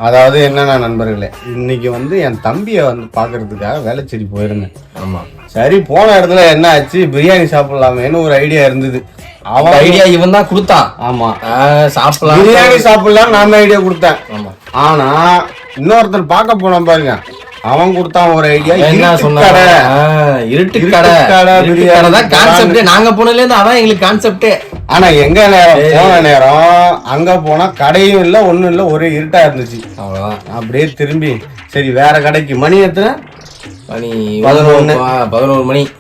அதாவது என்னன்னா நண்பர்களே, இன்னைக்கு வந்து என் தம்பியை வந்து பாக்குறதுக்காக வேலைச்சேரி போயிருந்தேன். ஆமா, சரி போன இடத்துல என்ன ஆச்சு, பிரியாணி சாப்பிடலாமேன்னு ஒரு ஐடியா இருந்தது. அவன் ஐடியா இவன் தான் கொடுத்தான். ஆமா, சாப்பிடலாம், பிரியாணி சாப்பிடலாம் நான் ஐடியா கொடுத்தேன். ஆமா, ஆனா இன்னொருத்தர் பார்க்க போன பாருங்க, அவன் கொடுத்தான் ஒரு ஐடியா. என்ன சொன்னாரு? இருட்டு கடை தான் கான்செப்டே. நாங்க போனதுல இருந்து அதான் எங்களுக்கு கான்செப்டே. ஆனா எங்க நேரம் போன நேரம் அங்க போனா கடையும் இல்ல ஒண்ணும் இல்ல, ஒரே இருட்டா இருந்துச்சு. அவ்வளவுதான். அப்படியே திரும்பி சரி வேற கடைக்கு, மணி எத்தனை, மணி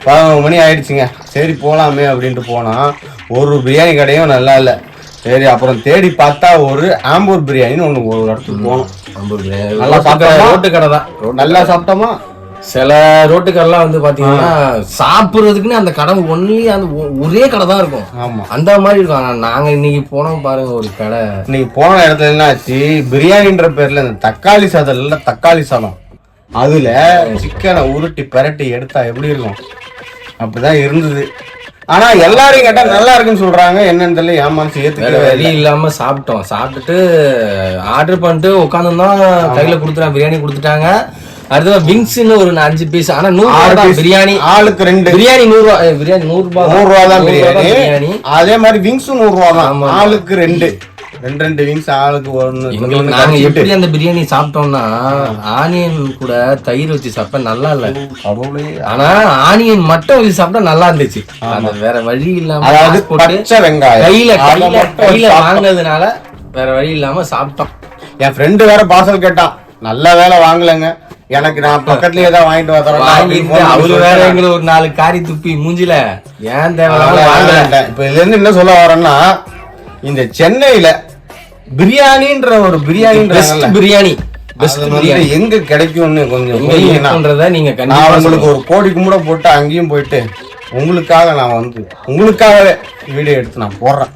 11 மணி ஆயிடுச்சுங்க. சரி போலாமே அப்படின்ட்டு போனா ஒரு பிரியாணி கடையும் நல்லா இல்ல. சரி அப்புறம் தேடி பார்த்தா ஒரு ஆம்பூர் பிரியாணின்னு ஒண்ணு ஒரு இடத்துக்கு போனோம். நல்லா சாப்பிட்டோம். ரோட்டு கடை தான், நல்லா சாப்பிட்டோமா. சில ரோட்டு கடைலாம் வந்து பாத்தீங்கன்னா சாப்பிடுறதுக்குன்னு அந்த கடை ஒன்லி அந்த ஒரே கடை தான் இருக்கும். ஆமா, அந்த மாதிரி இருக்கும். ஆனா நாங்க இன்னைக்கு போனோம் பாருங்க ஒரு கடை. இன்னைக்கு போன இடத்துல என்ன ஆச்சு, பிரியாணின்ற பேர்ல இந்த தக்காளி சாதம் இல்ல, தக்காளி சாதம் அதுல சிக்கனை உருட்டி பரட்டி எடுத்தா எப்படி இருக்கும், அப்படிதான் இருந்தது. ஆனா எல்லாரும் கேட்டா நல்லா இருக்குன்னு சொல்றாங்க. என்னன்னு தெரியல, ஏமாச்சு ஏத்துக்கவே வழி இல்லாம சாப்பிட்டோம். சாப்பிட்டுட்டு ஆர்டர் பண்ணிட்டு உட்காந்துருந்தோம். கையில கொடுத்துட்டாங்க, பிரியாணி கொடுத்துட்டாங்க. அடுத்த விங்ஸ்ன்னு ஒரு 5 பீஸ். ஆனா 100 பிரியாணி, ஆளுக்கு 2 பிரியாணி. 100 பிரியாணி 100 தான் பிரியாணி. அதே மாதிரி விங்ஸும் 100 தான், ஆளுக்கு 2 விங்ஸ், ஆளுக்கு 1. நாங்க எப்படி அந்த பிரியாணி சாப்பிட்டோம்னா ஆனியன் கூட தயிர் வச்சு சாப்பிட்டா நல்லா இல்ல. ஆனா ஆனியன் மட்டும் வச்சு சாப்பிட்டா நல்லா இருந்துச்சு. அந்த வேற வழி இல்லாம கையில வாங்கினதுனால வேற வழி இல்லாம சாப்பிட்டோம். என் ஃப்ரெண்டு வேற பார்சல் கேட்டான், நல்ல வேலை வாங்கலங்க, எனக்கு நான் பக்கத்துலயே தான் வாங்கிட்டு வரேன். அவரு வேற எங்களுக்கு ஒரு 4 காரி துப்பி மூஞ்சில ஏன் தேவை. இப்ப இதுல இருந்து என்ன சொல்ல வரேன்னா, இந்த சென்னையில பிரியாணின்ற ஒரு பிரியாணி எங்க கிடைக்கும்னு கொஞ்சம் நீங்க உங்களுக்கு ஒரு கோடி கும்பிட போட்டு அங்கேயும் போயிட்டு உங்களுக்காக நான் வந்து உங்களுக்காகவே வீடியோ எடுத்து நான் போடுறேன்.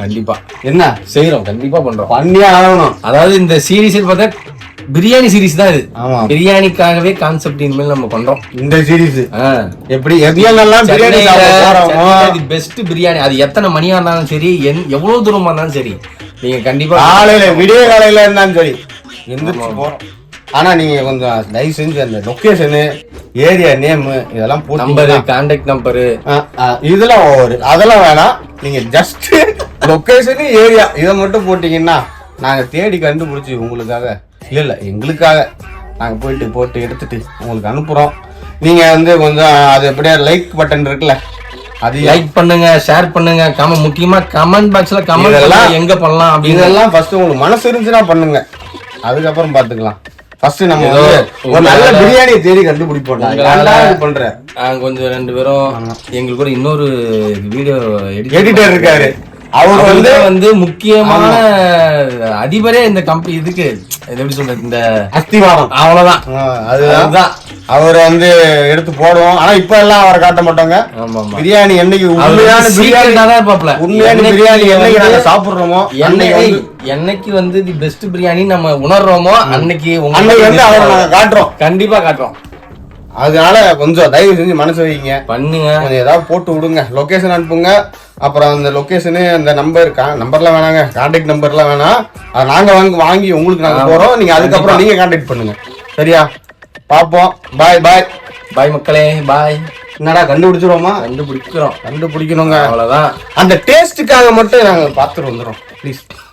கண்டிப்பா என்ன செய்யறோம், கண்டிப்பா பண்றோம், பண்ணியே ஆகணும். அதாவது இந்த சீரீஸ் பார்த்தா பிரியாணி சீரீஸ் தான் இது. ஆமா, பிரியாணிக்காகவே கான்செப்ட் இனிமேல் நம்ம பண்றோம் இந்த சீரீஸ். எப்படி எல்லாம் பிரியாணி பெஸ்ட் பிரியாணி, அது எத்தனை மணியா இருந்தாலும் சரி, எவ்வளவு தூரமா இருந்தாலும் சரி, நீங்க கண்டிப்பா காலையில விடிய காலையில இருந்தாலும் சரி எந்திரிச்சு போறோம். ஆனா நீங்க கொஞ்சம் தயவு செஞ்சு அந்த லொகேஷனு, ஏரியா நேம் இதெல்லாம் போட்டு, கான்டாக்ட் நம்பரு இதெல்லாம் அதெல்லாம் வேணாம். நீங்க ஜஸ்ட் லொகேஷனு, ஏரியா இதை மட்டும் போட்டீங்கன்னா நாங்க தேடி கண்டுபிடிச்சி உங்களுக்காக இல்ல எங்களுக்காக நாங்க போட்டு எடுத்துட்டு உங்களுக்கு அனுப்புறோம். நீங்க வந்து கொஞ்சம் அது எப்படியா லைக் பட்டன் இருக்குல்ல, அது லைக் பண்ணுங்க, ஷேர் பண்ணுங்க, முக்கியமா கமெண்ட் பாக்ஸ்ல கமெண்ட் எல்லாம் எங்க பண்ணலாம் அப்படின்னு இதெல்லாம் ஃபர்ஸ்ட் உங்களுக்கு மனசு இருந்துச்சுன்னா பண்ணுங்க, அதுக்கப்புறம் பாத்துக்கலாம். ஃபர்ஸ்ட் நம்ம ஒரு நல்ல பிரியாணியை தேடி கண்டுபிடிப்போம். பண்றேன் கொஞ்சம் 2 பேரும் எங்களுக்கு கூட இன்னொரு வீடியோ எடிட்டர் இருக்காரு. அவர் வந்து முக்கியமான அதிபரே இந்த கம்பெனி இதுக்கு எப்படி சொல்றது, இந்த அஸ்திவாரம் அவ்வளவுதான். அதுதான் அவர் வந்து எடுத்து போடுவோம். ஆனா இப்ப எல்லாம் அவரை காட்ட மாட்டாங்க. பிரியாணி என்னைக்கு உண்மையான பிரியாணி என்னைக்கு நாங்க சாப்பிடுறோமோ, என்னைக்கு வந்து தி பெஸ்ட் பிரியாணி நம்ம உணர்றோமோ அன்னைக்கு வந்து அவரை நாங்க காட்டுறோம், கண்டிப்பா காட்டுறோம். அதனால கொஞ்சம் தயவு செஞ்சு மனசு வைங்க, பண்ணுங்க, கொஞ்சம் ஏதாவது போட்டு விடுங்க, லொகேஷன் அனுப்புங்க. அப்புறம் அந்த லொகேஷனு, அந்த நம்பர்லாம் வேணாங்க, கான்டாக்ட் நம்பர்லாம் வேணாம், அதை நாங்க வாங்கி உங்களுக்கு நாங்க போறோம். நீங்க அதுக்கப்புறம் நீங்க கான்டாக்ட் பண்ணுங்க, சரியா? பாப்போம். பாய் பாய் பாய் மக்களே, பாய். என்னடா கண்டுபிடிச்சிருவோமா? கண்டுபிடிக்கணுங்க, அவ்வளவுதான். அந்த டேஸ்டுக்காக மட்டும் நாங்க பார்த்துட்டு வந்துடும் ப்ளீஸ்.